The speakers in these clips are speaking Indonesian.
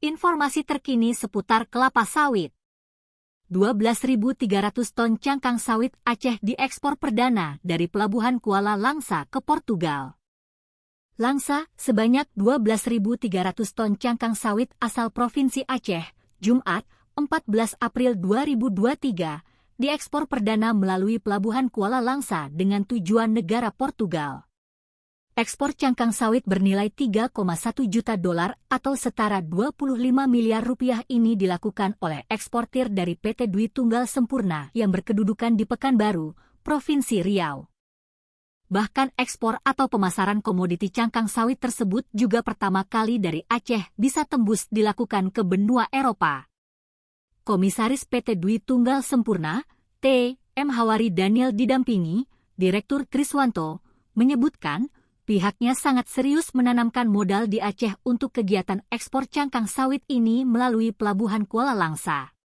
Informasi terkini seputar kelapa sawit. 12.300 ton cangkang sawit Aceh diekspor perdana dari Pelabuhan Kuala Langsa ke Portugal. Langsa, sebanyak 12.300 ton cangkang sawit asal Provinsi Aceh, Jumat, 14 April 2023, diekspor perdana melalui Pelabuhan Kuala Langsa dengan tujuan negara Portugal. Ekspor cangkang sawit bernilai 3,1 juta dolar atau setara 25 miliar rupiah ini dilakukan oleh eksportir dari PT Dwi Tunggal Sempurna yang berkedudukan di Pekanbaru, Provinsi Riau. Bahkan ekspor atau pemasaran komoditi cangkang sawit tersebut juga pertama kali dari Aceh bisa tembus dilakukan ke benua Eropa. Komisaris PT Dwi Tunggal Sempurna, T. M. Hawari Daniel didampingi Direktur Kriswanto, menyebutkan pihaknya sangat serius menanamkan modal di Aceh untuk kegiatan ekspor cangkang sawit ini melalui Pelabuhan Kuala Langsa.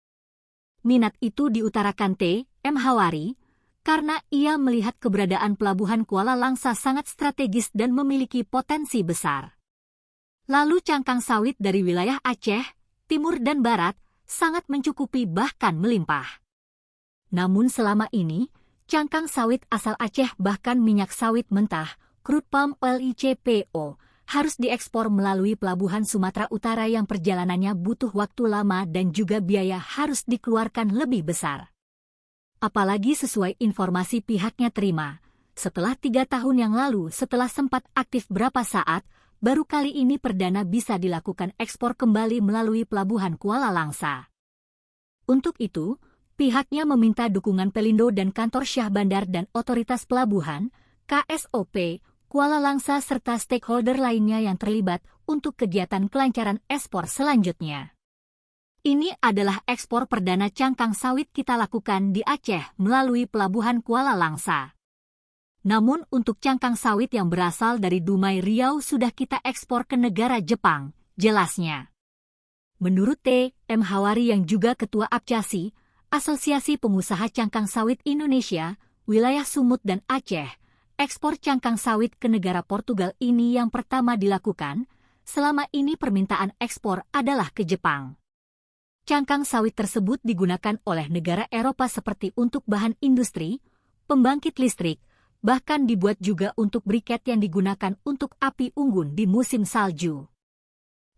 Minat itu diutarakan T. M. Hawari karena ia melihat keberadaan Pelabuhan Kuala Langsa sangat strategis dan memiliki potensi besar. Lalu cangkang sawit dari wilayah Aceh, Timur dan Barat sangat mencukupi bahkan melimpah. Namun selama ini, cangkang sawit asal Aceh bahkan minyak sawit mentah, crude palm oil (CPO) harus diekspor melalui Pelabuhan Sumatera Utara yang perjalanannya butuh waktu lama dan juga biaya harus dikeluarkan lebih besar. Apalagi sesuai informasi pihaknya terima, setelah 3 tahun yang lalu setelah sempat aktif berapa saat, baru kali ini perdana bisa dilakukan ekspor kembali melalui Pelabuhan Kuala Langsa. Untuk itu, pihaknya meminta dukungan Pelindo dan Kantor Syah Bandar dan Otoritas Pelabuhan, KSOP, Kuala Langsa serta stakeholder lainnya yang terlibat untuk kegiatan kelancaran ekspor selanjutnya. Ini adalah ekspor perdana cangkang sawit kita lakukan di Aceh melalui Pelabuhan Kuala Langsa. Namun untuk cangkang sawit yang berasal dari Dumai Riau sudah kita ekspor ke negara Jepang, jelasnya. Menurut T. M. Hawari yang juga Ketua APCASI, Asosiasi Pengusaha Cangkang Sawit Indonesia, Wilayah Sumut dan Aceh, ekspor cangkang sawit ke negara Portugal ini yang pertama dilakukan, selama ini permintaan ekspor adalah ke Jepang. Cangkang sawit tersebut digunakan oleh negara Eropa seperti untuk bahan industri, pembangkit listrik, bahkan dibuat juga untuk briket yang digunakan untuk api unggun di musim salju.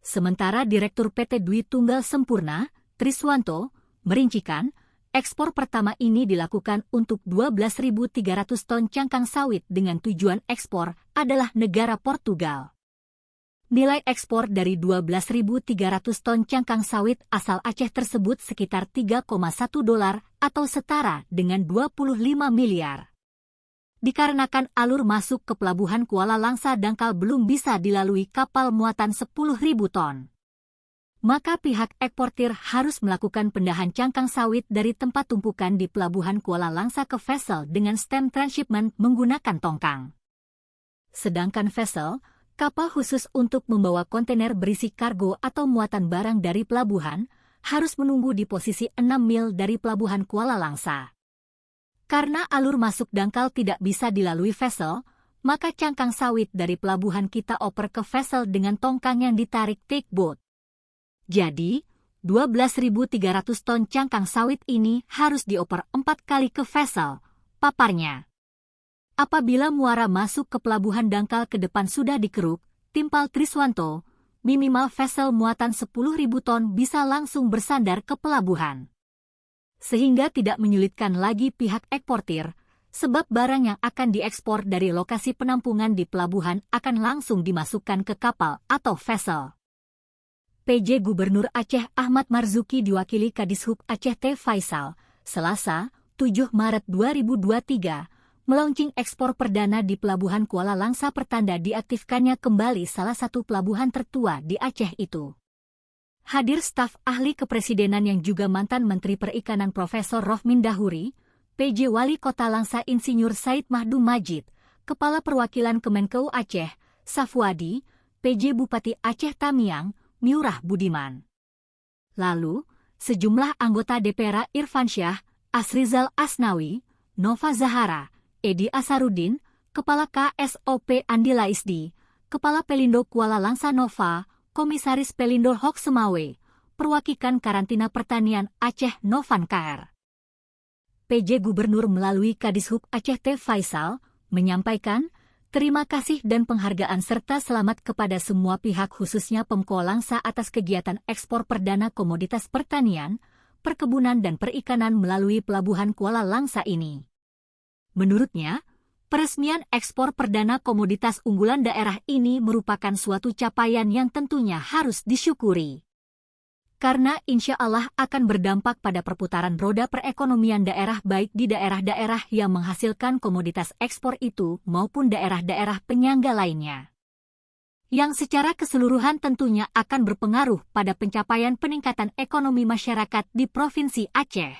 Sementara Direktur PT Dwi Tunggal Sempurna, Triswanto, merincikan, ekspor pertama ini dilakukan untuk 12.300 ton cangkang sawit dengan tujuan ekspor adalah negara Portugal. Nilai ekspor dari 12.300 ton cangkang sawit asal Aceh tersebut sekitar 3,1 dolar atau setara dengan 25 miliar. Dikarenakan alur masuk ke Pelabuhan Kuala Langsa dangkal belum bisa dilalui kapal muatan 10.000 ton. Maka pihak eksportir harus melakukan pendahan cangkang sawit dari tempat tumpukan di Pelabuhan Kuala Langsa ke vessel dengan stem transshipment menggunakan tongkang. Sedangkan vessel, kapal khusus untuk membawa kontainer berisi kargo atau muatan barang dari pelabuhan, harus menunggu di posisi 6 mil dari Pelabuhan Kuala Langsa. Karena alur masuk dangkal tidak bisa dilalui vessel, maka cangkang sawit dari pelabuhan kita oper ke vessel dengan tongkang yang ditarik tugboat. Jadi, 12.300 ton cangkang sawit ini harus dioper 4 kali ke vessel, paparnya. Apabila muara masuk ke pelabuhan dangkal ke depan sudah dikeruk, timpal Triswanto, minimal vessel muatan 10.000 ton bisa langsung bersandar ke pelabuhan. Sehingga tidak menyulitkan lagi pihak eksportir, sebab barang yang akan diekspor dari lokasi penampungan di pelabuhan akan langsung dimasukkan ke kapal atau vessel. PJ Gubernur Aceh Ahmad Marzuki diwakili Kadishub Aceh T. Faisal, Selasa, 7 Maret 2023, melaunching ekspor perdana di Pelabuhan Kuala Langsa pertanda diaktifkannya kembali salah satu pelabuhan tertua di Aceh itu. Hadir staf ahli kepresidenan yang juga mantan Menteri Perikanan Profesor Rohmin Dahuri, PJ Wali Kota Langsa Insinyur Said Mahdum Majid, Kepala Perwakilan Kemenkeu Aceh, Safwadi, PJ Bupati Aceh Tamiang, Miurah Budiman. Lalu, sejumlah anggota DPR Irfansyah, Asrizal Asnawi, Nova Zahara, Edi Asarudin, Kepala KSOP Andi Laisdi, Kepala Pelindo Kuala Langsa Nova, Komisaris Pelindo Hock Semawe, perwakilan karantina pertanian Aceh Novan KR. PJ Gubernur melalui Kadishub Aceh T. Faisal, menyampaikan, terima kasih dan penghargaan serta selamat kepada semua pihak khususnya Pemko Langsa atas kegiatan ekspor perdana komoditas pertanian, perkebunan dan perikanan melalui Pelabuhan Kuala Langsa ini. Menurutnya, peresmian ekspor perdana komoditas unggulan daerah ini merupakan suatu capaian yang tentunya harus disyukuri. Karena insya Allah akan berdampak pada perputaran roda perekonomian daerah baik di daerah-daerah yang menghasilkan komoditas ekspor itu maupun daerah-daerah penyangga lainnya. Yang secara keseluruhan tentunya akan berpengaruh pada pencapaian peningkatan ekonomi masyarakat di Provinsi Aceh.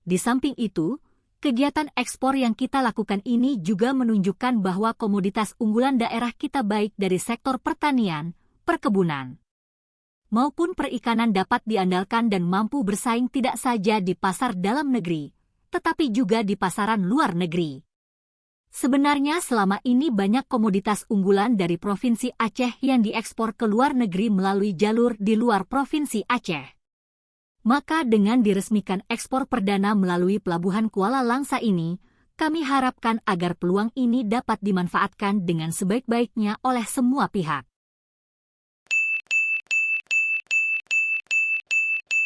Di samping itu, kegiatan ekspor yang kita lakukan ini juga menunjukkan bahwa komoditas unggulan daerah kita baik dari sektor pertanian, perkebunan, maupun perikanan dapat diandalkan dan mampu bersaing tidak saja di pasar dalam negeri, tetapi juga di pasaran luar negeri. Sebenarnya selama ini banyak komoditas unggulan dari Provinsi Aceh yang diekspor ke luar negeri melalui jalur di luar Provinsi Aceh. Maka dengan diresmikan ekspor perdana melalui Pelabuhan Kuala Langsa ini, kami harapkan agar peluang ini dapat dimanfaatkan dengan sebaik-baiknya oleh semua pihak.